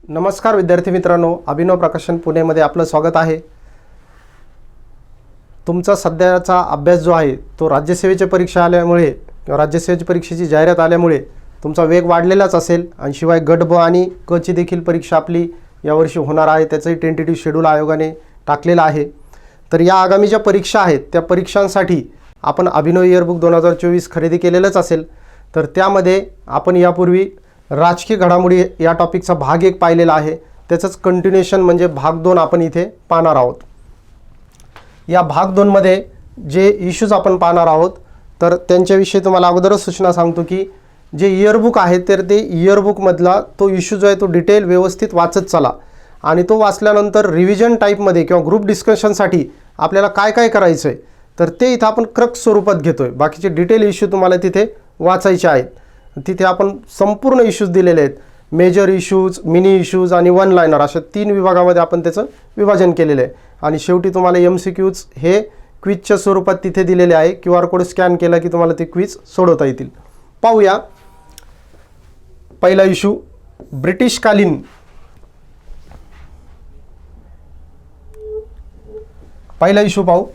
नमस्कार विद्यार्थी मित्रांनो, अभिनव प्रकाशन पुणेमध्ये आपलं स्वागत आहे। तुमचा सध्याचा अभ्यास जो आहे तो राज्यसेवेची परीक्षा आल्यामुळे किंवा राज्यसेवेची परीक्षेची जाहिरात आल्यामुळे तुमचा वेग वाढलेलाच असेल आणि शिवाय गट ब आणि क ची देखील परीक्षा आपली यावर्षी होणार आहे, त्याचंही टेंटेटिव्ह शेड्यूल आयोगाने टाकलेलं आहे। तर या आगामी ज्या परीक्षा आहेत त्या परीक्षांसाठी आपण अभिनव इयरबुक 2024 खरेदी केलेलंच असेल। तर त्यामध्ये आपण यापूर्वी राजकीय घडामोडी या टॉपिकचा भाग 1 पाहिलेला आहे, त्याचंच कंटिन्यूएशन म्हणजे भाग 2 आपण इथे पाहणार आहोत। या भाग 2 मध्ये जे इश्यूज आपण पाहणार आहोत तर त्यांच्याविषयी तुम्हाला अगोदरच सूचना सांगतो की जे इयरबुक आहे तर ते इयरबुकमधला तो इश्यू जो आहे तो डिटेल व्यवस्थित वाचत चला आणि तो वाचल्यानंतर रिव्हिजन टाईपमध्ये किंवा ग्रुप डिस्कशनसाठी आपल्याला काय काय करायचं आहे तर ते इथं आपण क्रक्स स्वरूपात घेतोय। बाकीचे डिटेल इश्यू तुम्हाला तिथे वाचायचे आहेत। तिथे आपण संपूर्ण इश्यूज दिलेले आहेत, मेजर इश्यूज, मिनी इश्यूज आणि वन लाइनर अशा 3 विभागामध्ये आपण त्याचं विभाजन केलेलं आहे। आणि शेवटी तुम्हाला MCQs हे क्विजच्या स्वरूपात तिथे दिलेले आहे। QR कोड स्कॅन केला की तुम्हाला ते क्विज सोडवता येतील। पाहूया पहिला इश्यू, ब्रिटिशकालीन पहिला इश्यू पाहू,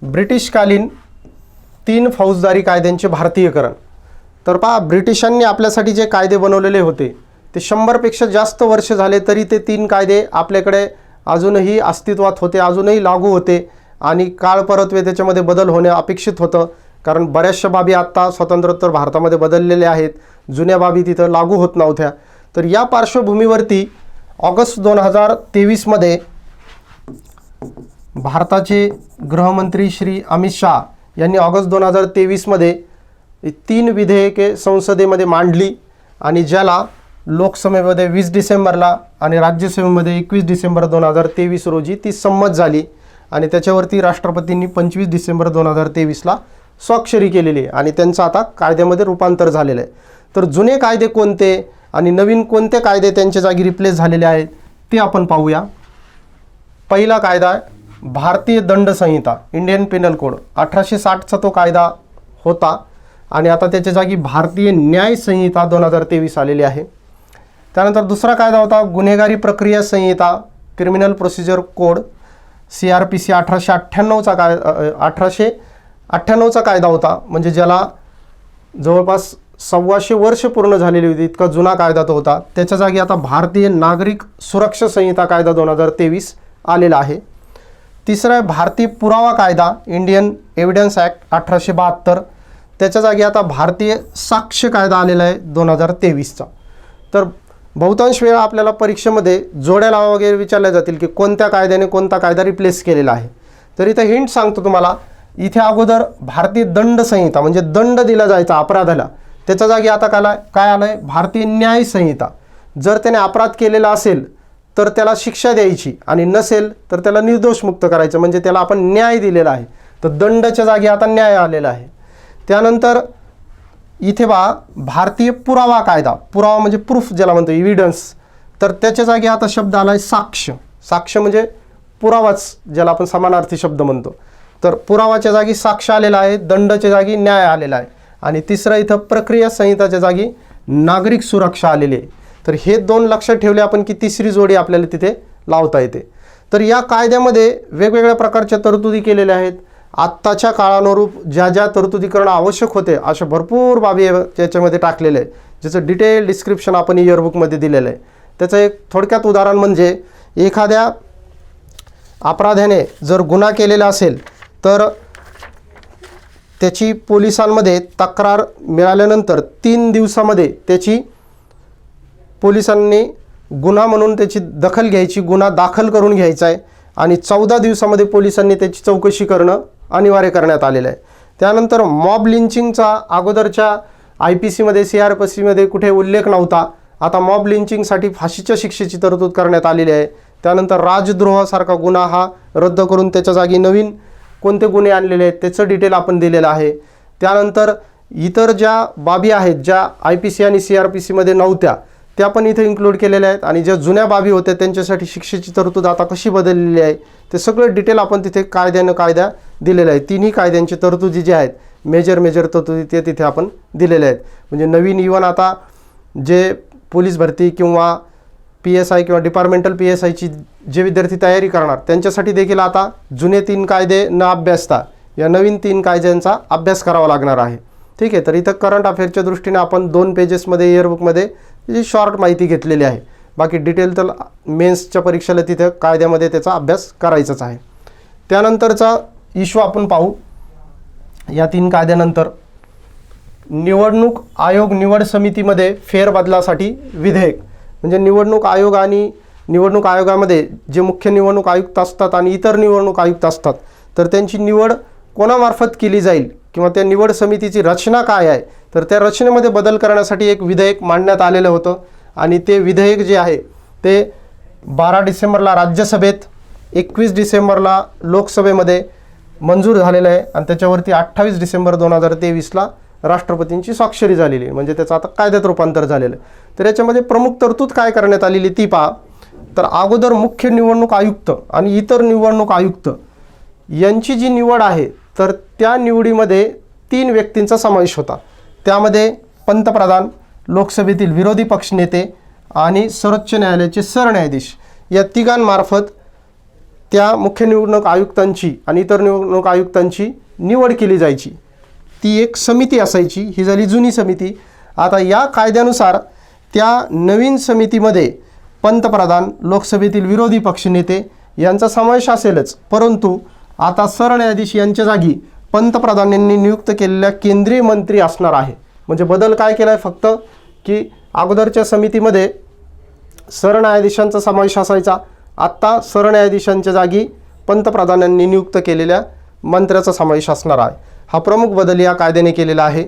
ब्रिटिशकालीन 3 फौजदारी कायद्यांचे भारतीयकरण। तर पहा, ब्रिटिशांनी आपल्यासाठी जे कायदे बनवलेले होते ते 100 पेक्षा जास्त वर्ष झाले तरी ते 3 कायदे आपल्याकडे अजूनही अस्तित्वात होते, अजूनही लागू होते आणि काळ परत्वे त्याच्यामध्ये बदल होणे अपेक्षित होतं, कारण बऱ्याचशा बाबी आत्ता स्वतंत्रोत्तर भारतामध्ये बदललेल्या आहेत, जुन्या बाबी तिथं लागू होत नव्हत्या। तर या पार्श्वभूमीवरती ऑगस्ट 2023 मध्ये भारताचे गृहमंत्री श्री अमित शाह यांनी ऑगस्ट 2023 मध्ये 3 विधेयके संसदेमध्ये मांडली आणि ज्याला लोकसभेमध्ये 20 डिसेंबरला आणि राज्यसभेमध्ये 21 डिसेंबर 2023 रोजी ती संमत झाली आणि त्याच्यावरती राष्ट्रपतींनी 25 डिसेंबर 2023ला स्वाक्षरी केलेली आहे आणि त्यांचं आता कायद्यामध्ये रूपांतर झालेलं आहे। तर जुने कायदे कोणते आणि नवीन कोणते कायदे त्यांच्या जागी रिप्लेस झालेले आहेत ते आपण पाहूया। पहिला कायदा आहे भारतीय दंड संहिता, इंडियन पेनल कोड। 1860चा तो कायदा होता आणि आता त्याच्या जागी भारतीय न्याय संहिता 2023 आलेली आहे। त्यानंतर दुसरा कायदा होता गुन्हेगारी प्रक्रिया संहिता, क्रिमिनल प्रोसिजर कोड, CRPC 1898चा कायदा होता, म्हणजे ज्याला जवळपास 125 वर्ष पूर्ण झालेली होती, इतका जुना कायदा तो होता। त्याच्या जागी आता भारतीय नागरिक सुरक्षा संहिता कायदा 2023 आलेला आहे। तिसरा आहे भारतीय पुरावा कायदा, इंडियन एव्हिडन्स ॲक्ट 1872, त्याच्या जागी आता भारतीय साक्ष्य कायदा आलेला आहे 2023चा। तर बहुतांश वेळा आपल्याला परीक्षेमध्ये जोड्या लावा वगैरे विचारल्या जातील की कोणत्या कायद्याने कोणता कायदा रिप्लेस केलेला आहे। तर इथे हिंट सांगतो तुम्हाला, इथे अगोदर भारतीय दंड संहिता म्हणजे दंड दिला जायचा अपराधाला, त्याच्या जागी आता काय आलं आहे भारतीय न्याय संहिता। जर त्याने अपराध केलेला असेल तर त्याला शिक्षा द्यायची आणि नसेल तर त्याला निर्दोष मुक्त करायचं, म्हणजे त्याला आपण न्याय दिलेला आहे। तर दंडाच्या जागी आता न्याय आलेला आहे। त्यानंतर इथे भारतीय पुरावा कायदा, पुरावा म्हणजे प्रूफ ज्याला म्हणतो, एव्हिडन्स, तर त्याच्या जागी आता शब्द आला आहे साक्ष्य। साक्ष्य म्हणजे पुरावाच, ज्याला आपण समानार्थी शब्द म्हणतो। तर पुरावाच्या जागी साक्ष्य आलेला आहे, दंडाच्या जागी न्याय आलेला आहे आणि तिसरं इथं प्रक्रिया संहिताच्या जागी नागरिक सुरक्षा आलेली आहे। तर हे 2 लक्षात ठेवले आपण की तिसरी जोडी आपल्याला तिथे लावता येते। तर या कायद्यामध्ये वेगवेगळ्या प्रकारच्या तरतुदी केलेल्या आहेत। आत्ताच्या काळानुरूप ज्या ज्या तरतुदी करणं आवश्यक होते अशा भरपूर बाबी याच्यामध्ये टाकलेले आहे, ज्याचं डिटेल डिस्क्रिप्शन आपण इयरबुकमध्ये दिलेलं आहे। त्याचं एक थोडक्यात उदाहरण म्हणजे एखाद्या अपराध्याने जर गुन्हा केलेला असेल तर त्याची पोलिसांमध्ये तक्रार मिळाल्यानंतर 3 दिवसामध्ये त्याची पोलिसांनी गुन्हा म्हणून त्याची दखल घ्यायची, गुन्हा दाखल करून घ्यायचा आहे आणि 14 दिवसामध्ये पोलिसांनी त्याची चौकशी करणं अनिवार्य करण्यात आलेलं आहे। त्यानंतर मॉब लिंचिंगचा अगोदरच्या IPCमध्ये CRPCमध्ये कुठे उल्लेख नव्हता, आता मॉब लिंचिंगसाठी फाशीच्या शिक्षेची तरतूद करण्यात आलेली आहे। त्यानंतर राजद्रोहासारखा गुन्हा हा रद्द करून त्याच्या जागी नवीन कोणते गुन्हे आणलेले आहेत त्याचं डिटेल आपण दिलेलं आहे। त्यानंतर इतर ज्या बाबी आहेत ज्या IPC आणि CRPCमध्ये नव्हत्या त्या पण इथे इन्क्लूड केलेल्या आहेत आणि ज्या जुन्या बाबी होत्या त्यांच्यासाठी शिक्षेची तरतूद आता कशी बदललेली आहे ते सगळं डिटेल आपण तिथे कायदा दिलेलं आहे। 3ही कायद्यांची तरतुदी जी आहेत मेजर तरतुदी ते तिथे आपण दिलेले आहेत। म्हणजे नवीन इव्हन आता जे पोलीस भरती किंवा PSI किंवा डिपार्टमेंटल PSIची जे विद्यार्थी तयारी करणार त्यांच्यासाठी देखील आता जुने 3 कायदे न अभ्यासता या नवीन 3 कायद्यांचा अभ्यास करावा लागणार आहे. ठीक आहे. तर इथं करंट अफेअरच्या दृष्टीने आपण 2 पेजेसमध्ये इयरबुकमध्ये जी शॉर्ट माहिती घेतलेली आहे. बाकी डिटेल तर मेन्सच्या परीक्षेला तिथं कायद्यामध्ये त्याचा अभ्यास करायचाच आहे. त्यानंतरचा इश्यू आपण पाहू. या 3 कायद्यानंतर निवडणूक आयोग निवड समितीमध्ये फेरबदलासाठी विधेयक. म्हणजे निवडणूक आयोग आणि निवडणूक आयोगामध्ये जे मुख्य निवडणूक आयुक्त असतात आणि इतर निवडणूक आयुक्त असतात तर त्यांची निवड कोणामार्फत केली जाईल किंवा त्या निवड समितीची रचना काय आहे तर त्या रचनेमध्ये बदल करण्यासाठी एक विधेयक मांडण्यात आलेलं होतं. आणि ते विधेयक जे आहे ते 12 डिसेंबरला राज्यसभेत, 21 डिसेंबरला लोकसभेमध्ये मंजूर झालेलं आहे आणि त्याच्यावरती 28 डिसेंबर 2023ला राष्ट्रपतींची स्वाक्षरी झालेली आहे. म्हणजे त्याचं आता कायद्यात रूपांतर झालेलं आहे. तर याच्यामध्ये प्रमुख तरतूद काय करण्यात आलेली ती पहा. तर अगोदर मुख्य निवडणूक आयुक्त आणि इतर निवडणूक आयुक्त यांची जी निवड आहे तर त्या निवडीमध्ये 3 व्यक्तींचा समावेश होता. त्यामध्ये पंतप्रधान, लोकसभेतील विरोधी पक्षनेते आणि सर्वोच्च न्यायालयाचे सरन्यायाधीश या तिघांमार्फत त्या मुख्य निवडणूक आयुक्तांची आणि इतर निवडणूक आयुक्तांची निवड केली जायची. ती एक समिती असायची. ही झाली जुनी समिती. आता या कायद्यानुसार त्या नवीन समितीमध्ये पंतप्रधान, लोकसभेतील विरोधी पक्षनेते यांचा समावेश असेलच, परंतु आता सरन्यायाधीश यांच्या जागी पंतप्रधानांनी नियुक्त केलेल्या केंद्रीय मंत्री असणार आहे. म्हणजे बदल काय केला आहे फक्त की अगोदरच्या समितीमध्ये सरन्यायाधीशांचा समावेश असायचा, आत्ता सरन्यायाधीशांच्या जागी पंतप्रधानांनी नियुक्त केलेल्या मंत्र्याचा समावेश असणार आहे. हा प्रमुख बदल या कायद्याने केलेला आहे.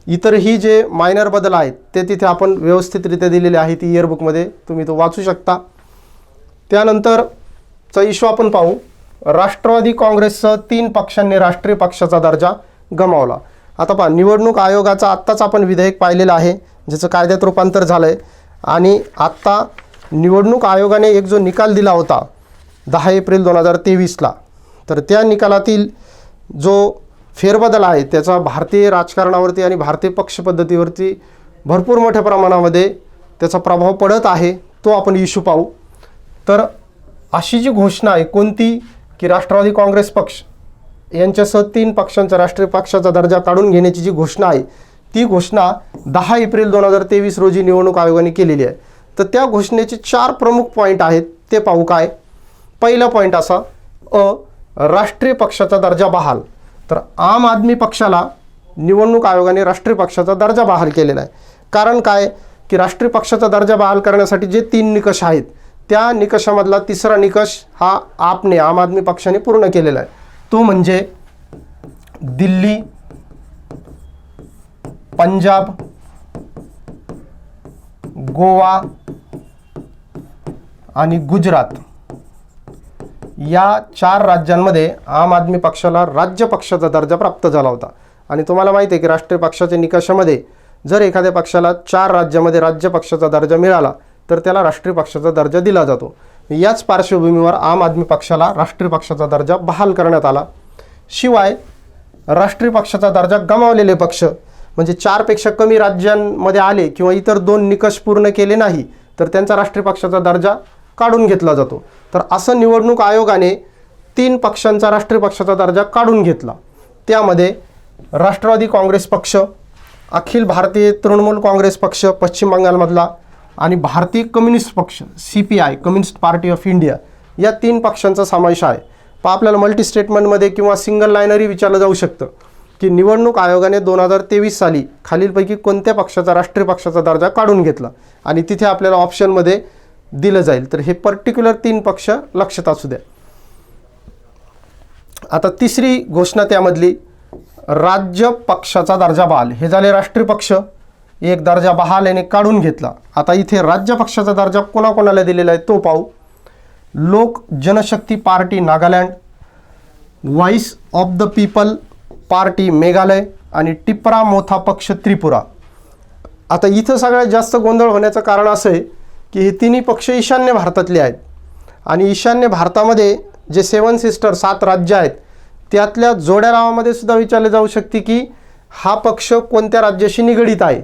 इतरही जे मायनर बदल आहेत ते तिथे आपण व्यवस्थितरित्या दिलेले आहेत. ती इयरबुकमध्ये तुम्ही तो वाचू शकता. त्यानंतरचा इश्यू आपण पाहू. राष्ट्रवादी काँग्रेससह 3 पक्षांनी राष्ट्रीय पक्षाचा दर्जा गमावला. आता पहा, निवडणूक आयोगाचा आत्ताच आपण विधेयक पाहिलेलं आहे ज्याचं कायद्यात रूपांतर झालं आहे. आणि आत्ता निवडणूक आयोगाने एक जो निकाल दिला होता 10 एप्रिल 2023ला तर त्या निकालातील जो फेरबदल आहे त्याचा भारतीय राजकारणावरती आणि भारतीय पक्ष पद्धतीवरती भरपूर मोठ्या प्रमाणामध्ये त्याचा प्रभाव पडत आहे. तो आपण इश्यू पाहू. तर अशी जी घोषणा आहे कोणती की राष्ट्रवादी काँग्रेस पक्ष यांच्यासह 3 पक्षांचा राष्ट्रीय पक्षाचा दर्जा काढून घेण्याची जी घोषणा आहे ती घोषणा 10 एप्रिल 2023 रोजी निवडणूक आयोगाने केलेली आहे. तर त्या घोषणेचे 4 प्रमुख पॉईंट आहेत ते पाहू. काय पहिला पॉईंट असा, राष्ट्रीय पक्षाचा दर्जा बहाल. तर आम आदमी पक्षाला निवडणूक आयोगाने राष्ट्रीय पक्षाचा दर्जा बहाल केलेला आहे. कारण काय की राष्ट्रीय पक्षाचा दर्जा बहाल करण्यासाठी जे 3 निकष आहेत त्या निकषामधला तिसरा निकष हा आम आदमी पक्षाने पूर्ण केलेला आहे. तो म्हणजे दिल्ली, पंजाब, गोवा आणि गुजरात या 4 राज्यांमध्ये आम आदमी पक्षाला राज्य पक्षाचा दर्जा प्राप्त झाला होता. आणि तुम्हाला माहिती आहे की राष्ट्रीय पक्षाच्या निकषामध्ये जर एखाद्या पक्षाला 4 राज्यामध्ये राज्य पक्षाचा दर्जा मिळाला तर त्याला राष्ट्रीय पक्षाचा दर्जा दिला जातो. याच पार्श्वभूमीवर आम आदमी पक्षाला राष्ट्रीय पक्षाचा दर्जा बहाल करण्यात आला. शिवाय राष्ट्रीय पक्षाचा दर्जा गमावलेले पक्ष म्हणजे 4 पेक्षा कमी राज्यांमध्ये आले किंवा इतर 2 निकष पूर्ण केले नाही तर त्यांचा राष्ट्रीय पक्षाचा दर्जा काढून घेतला जातो. तर असं निवडणूक आयोगाने 3 पक्षांचा राष्ट्रीय पक्षाचा दर्जा काढून घेतला. त्यामध्ये राष्ट्रवादी काँग्रेस पक्ष, अखिल भारतीय तृणमूल काँग्रेस पक्ष पश्चिम बंगालमधला आणि भारतीय कम्युनिस्ट पक्ष CPI communist party of India या 3 पक्षांचा समावेश आहे. आपल्याला मल्टी स्टेटमेंटमध्ये किंवा सिंगल लाईनरी विचारलं जाऊ शकतं की निवडणूक आयोगाने 2023 साली खालीलपैकी कोणत्या पक्षाचा राष्ट्रीय पक्षाचा दर्जा काढून घेतला आणि तिथे आपल्याला ऑप्शनमध्ये दिलं जाईल. तर हे पर्टिक्युलर 3 पक्ष लक्षात असू द्या. आता तिसरी घोषणा त्यामधली राज्य पक्षाचा दर्जा बहाल. हे झाले राष्ट्रीय पक्ष एक दर्जा बहाल याने काढून घेतला. आता इथे राज्य पक्षाचा दर्जा कोणाकोणाला दिलेला आहे तो पाहू. लोक Janshakti party Nagaland, voice of the people party Meghalaya आणि टिप्रा मोथा पक्ष त्रिपुरा. आता इथं सगळ्यात जास्त गोंधळ होण्याचं कारण असं आहे की हे 3 पक्ष ईशान्य भारतातले आहेत आणि ईशान्य भारतामध्ये जे 7 सिस्टर 7 राज्य आहेत त्यातल्या जोड्या नावामध्ये सुद्धा विचारले जाऊ शकते की हा पक्ष कोणत्या राज्याशी निगडीत आहे.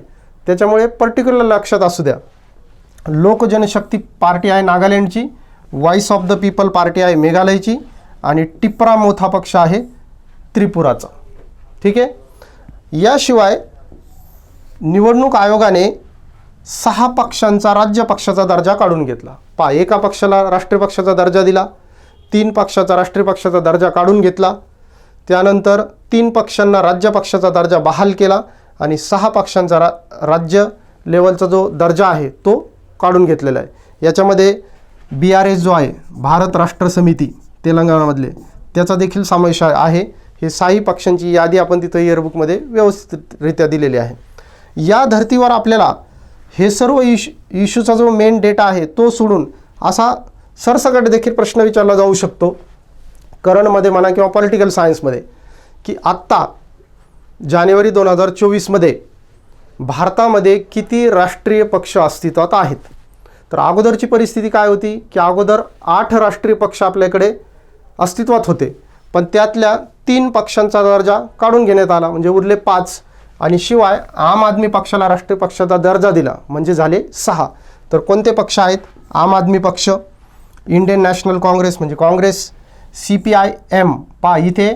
त्याच्यामुळे पर्टिक्युलर लक्षात असू द्या. लोक जनशक्ती पार्टी आहे नागालँडची, voice of the people party आहे मेघालयची आणि टिप्रा मोथा पक्ष आहे त्रिपुराचा. ठीक आहे. याशिवाय निवडणूक आयोगाने 6 पक्षांचा राज्य पक्षाचा दर्जा काढून घेतला. एका पक्षाला राष्ट्रीय पक्षाचा दर्जा दिला, 3 पक्षाचा राष्ट्रीय पक्षाचा दर्जा काढून घेतला, त्यानंतर 3 पक्षांना राज्य पक्षाचा दर्जा बहाल केला आणि 6 पक्षांचा राज्य लेवलचा जो दर्जा आहे तो काढून घेतलेला आहे. याच्यामध्ये BRS जो आहे भारत राष्ट्र समिती तेलंगणामधले त्याचा देखील समावेश आहे. हे 6 पक्षांची यादी आपण तिथं इयरबुकमध्ये व्यवस्थितरित्या दिलेली आहे. या धर्तीवर आपल्याला हे सर्व इश्यूचा जो मेन डेटा आहे तो सोडून असा सरसकट देखील प्रश्न विचारला जाऊ शकतो करंटमध्ये म्हणा किंवा पॉलिटिकल सायन्समध्ये, की आत्ता जानेवारी 2024मध्ये भारतामध्ये किती राष्ट्रीय पक्ष अस्तित्वात आहेत. तर अगोदरची परिस्थिती काय होती की अगोदर 8 राष्ट्रीय पक्ष आपल्याकडे अस्तित्वात होते, पण त्यातल्या 3 पक्षांचा दर्जा काढून घेण्यात आला म्हणजे उरले 5 आणि शिवाय आम आदमी पक्षाला राष्ट्रीय पक्षाचा दर्जा दिला म्हणजे झाले 6. तर कोणते पक्ष आहेत? आम आदमी पक्ष, इंडियन नॅशनल काँग्रेस म्हणजे काँग्रेस, CPIM इथे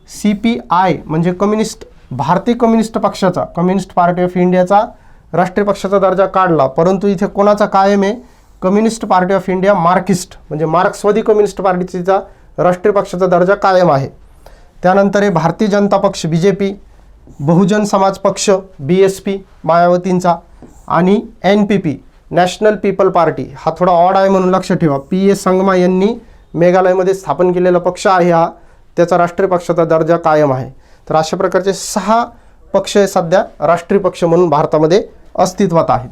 CPI म्हणजे कम्युनिस्ट भारतीय कम्युनिस्ट पक्षाचा कम्युनिस्ट पार्टी ऑफ इंडियाचा राष्ट्रीय पक्षाचा दर्जा काढला, परंतु इथे कोणाचा कायम आहे? Communist party of India Marxist म्हणजे मार्क्सवादी कम्युनिस्ट पार्टीचा राष्ट्रीय पक्षाचा दर्जा कायम आहे. त्यानंतर आहे भारतीय जनता पक्ष BJP, बहुजन समाज पक्ष BSP मायावतींचा आणि NPP नॅशनल पीपल पार्टी हा थोडा ऑड आहे म्हणून लक्षात ठेवा. PS संगमा यांनी मेघालयमध्ये स्थापन केलेला पक्ष आहे हा, त्याचा राष्ट्रीय पक्षाचा दर्जा कायम आहे. तर अशा प्रकारचे 6 पक्ष सध्या राष्ट्रीय पक्ष म्हणून भारतामध्ये अस्तित्वात आहेत.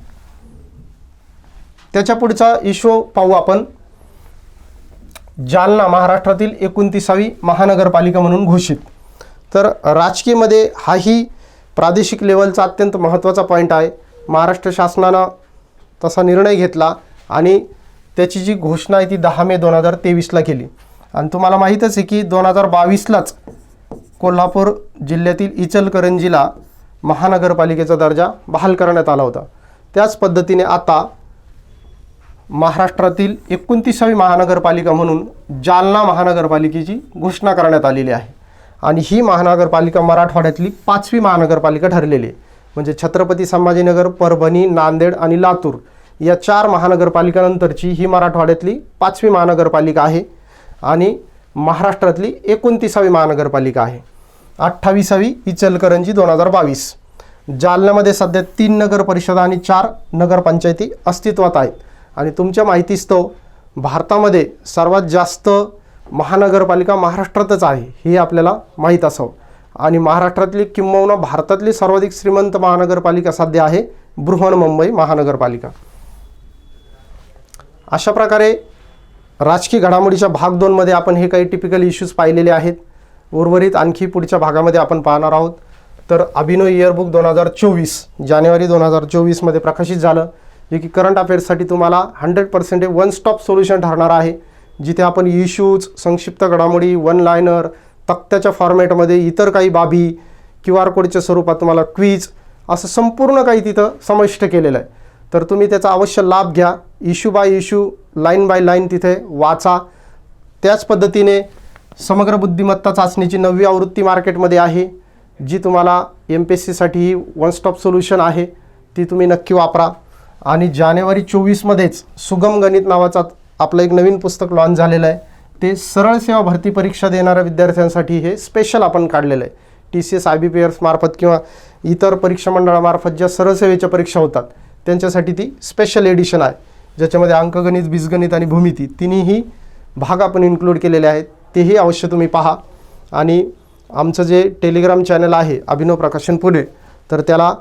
त्याच्या पुढचा इश्यू पाहू आपण. जालना महाराष्ट्रातील 29वी महानगरपालिका म्हणून घोषित. तर राजकीयमध्ये हाही प्रादेशिक लेवलचा अत्यंत महत्त्वाचा पॉईंट आहे. महाराष्ट्र शासनानं तसा निर्णय घेतला आणि त्याची जी घोषणा आहे ती 10 मे 2023ला केली. आणि तुम्हाला माहीतच आहे की 2022लाच कोल्हापूर जिल्ह्यातील इचलकरंजीला महानगरपालिकेचा दर्जा बहाल करण्यात आला होता. त्याच पद्धतीने आता महाराष्ट्रातील 29वी महानगरपालिका म्हणून जालना महानगरपालिकेची घोषणा करण्यात आलेली आहे. आणि ही महानगरपालिका मराठवाड्यातली 5वी महानगरपालिका ठरलेली आहे. म्हणजे छत्रपती संभाजीनगर, परभणी, नांदेड आणि लातूर या 4 महानगरपालिकानंतरची ही मराठवाड्यातली 5वी महानगरपालिका आहे आणि महाराष्ट्रातली 29वी महानगरपालिका आहे. 28वी इचलकरंजी 2022. जालन्यामध्ये सध्या 3 नगर परिषदा आणि 4 नगरपंचायती अस्तित्वात आहेत. आणि तुमच्या माहितीस्तव भारतामध्ये सर्वात जास्त महानगरपालिका महाराष्ट्रातच आहे हे आपल्याला माहीत असावं. आणि महाराष्ट्रातली किंबहुना भारतातली सर्वाधिक श्रीमंत महानगरपालिका सध्या आहे बृहन्मुंबई महानगरपालिका. अशा प्रकारे राजकीय घडामोडीच्या भाग 2 मध्ये आपण हे काही टिपिकल इश्यूज पाहिलेले आहेत. उर्वरित आणखी पुढच्या भागामध्ये आपण पाहणार आहोत. तर अभिनव इयरबुक 2024 जानेवारी 2024मध्ये प्रकाशित झालं, जे की करंट अफेअर्ससाठी तुम्हाला 100% वन स्टॉप सोल्युशन ठरणार आहे. जिथे आपण इश्यूज, संक्षिप्त घडामोडी, वन लायनर, तक्त्याच्या फॉर्मॅटमध्ये इतर काही बाबी, QR कोडच्या स्वरूपात तुम्हाला क्विज असं संपूर्ण काही तिथं समाविष्ट केलेलं आहे. तर तुम्ही त्याचा अवश्य लाभ घ्या. Issue bye issue, line by line तिथे वाचा. त्याच पद्धतीने समग्र बुद्धिमत्ता चाचणीची 9वी आवृत्ती मार्केटमध्ये आहे, जी तुम्हाला MPSCसाठी वन स्टॉप सोल्युशन आहे, ती तुम्ही नक्की वापरा. आणि जानेवारी 24मध्येच सुगम गणित नावाचा आपलं एक नवीन पुस्तक लॉन्च झालेलं आहे. ते सरळ सेवा भरती परीक्षा देणाऱ्या विद्यार्थ्यांसाठी हे स्पेशल आपण काढलेलं आहे. TCS IBPS मार्फत किंवा इतर परीक्षा मंडळामार्फत ज्या सरळ सेवेच्या परीक्षा होतात त्यांच्यासाठी ती स्पेशल एडिशन आहे, ज्याच्यामध्ये अंकगणित, बीजगणित आणि भूमिती तिन्ही भाग आपण इन्क्लूड केलेले आहेत. तेही अवश्य तुम्ही पहा. आणि आमचं जे टेलिग्राम चॅनल आहे अभिनव प्रकाशन पुणे, तर त्याला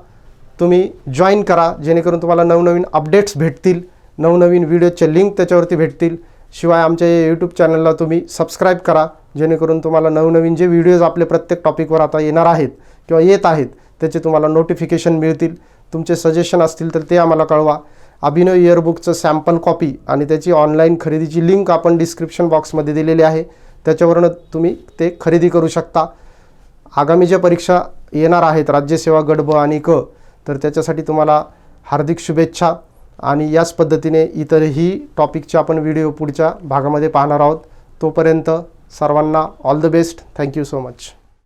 तुम्ही जॉईन करा, जेणेकरून तुम्हाला नवनवीन अपडेट्स भेटतील, नवनवीन व्हिडिओचे लिंक त्याच्यावरती भेटतील. शिवाय आमच्या यूट्यूब चॅनलला तुम्ही सबस्क्राईब करा, जेणेकरून तुम्हाला नवनवीन जे व्हिडिओज आपले प्रत्येक टॉपिकवर आता येणार आहेत किंवा येत आहेत त्याचे तुम्हाला नोटिफिकेशन मिळतील. तुमचे सजेशन असतील तर ते आम्हाला कळवा. अभिनव इयरबुकचं सॅम्पल कॉपी आणि त्याची ऑनलाईन खरेदीची लिंक आपण डिस्क्रिप्शन बॉक्समध्ये दिलेली आहे, त्याच्यावरून तुम्ही ते खरेदी करू शकता. आगामी ज्या परीक्षा येणार आहेत राज्यसेवा गट ब आणि क, तर त्याच्यासाठी तुम्हाला हार्दिक शुभेच्छा. आणि याच पद्धतीने इतरही टॉपिकचे आपण व्हिडिओ पुढच्या भागामध्ये पाहणार आहोत. तोपर्यंत सर्वांना all the best. Thank you so much.